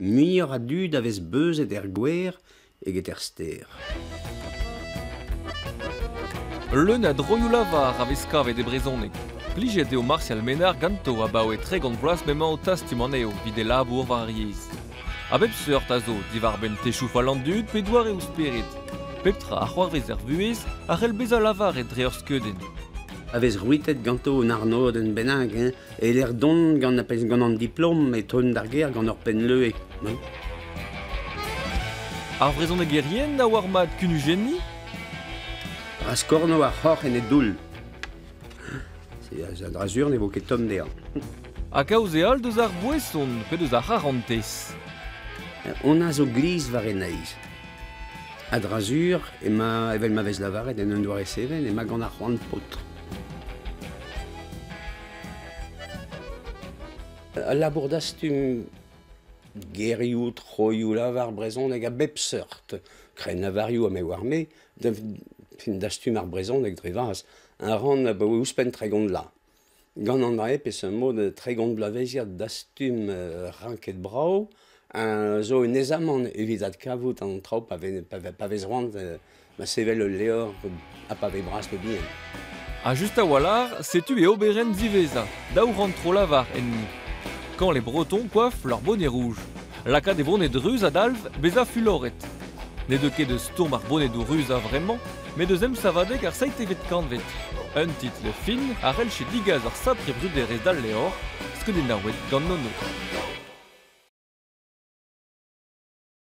Muioc'h a dud a vez beuzet gwer eget ster. Leun a droioù lavar a vez kavet e brezhoneg. Plijet eo Martial Ménard ganto a bao e tre gant vlas memant o tastum an eo, vid e labour war ar yezh. A bep seurt a zo, divar ben techou falant dud pe douar eo sperit. Pep tra a c'hoarvez er vuez, a c'hell bez a lavar e dre ur skeudenn. A vez ruitet ganto un arnaud en benag, e l'er don gant an diplom e ton d'ar ger gant ur pen leue. Ar brezhoneg erien a war mat kunugeni? Raskorno ar c'hoc'h en e doul. Se a drazur ne vo ket tom dezhañ. A kaoze all deus ar bouesson, pe deus ar c'harantez. On a zo gliz war en eiz. A drazur, evel ma vez lavaret en un doare seven, e ma gant ar c'hoant potr. A labour dastum gerioù, troioù, lavar brezhoneg a bep seurt. Kren avarioù a me war me, fin dastum ar brezhoneg dre vaz. Un ran a ouspenn tregont la. Gant an dra pe un mod tregont blaveziat dastum ranket brao, zo en ezamant evit kavout an trao pa vez roant ma sevel ul leor a pa ve bras pe bien. A just a walar, setu e oberen ziveza, daou rantro lavar en ni. Quand les Bretons coiffent leur bonnet rouge. Laka des bonnets de ruse à dalv, beza fuloret. Ne de ket de stourm ar bonnet de ruse a vraiment, mais de zem savadeg ar saite vet kanvet. Un titre fin, ar el chez digaz ar sapre bruder ez dal leor, skeudenn a ouet gant nono.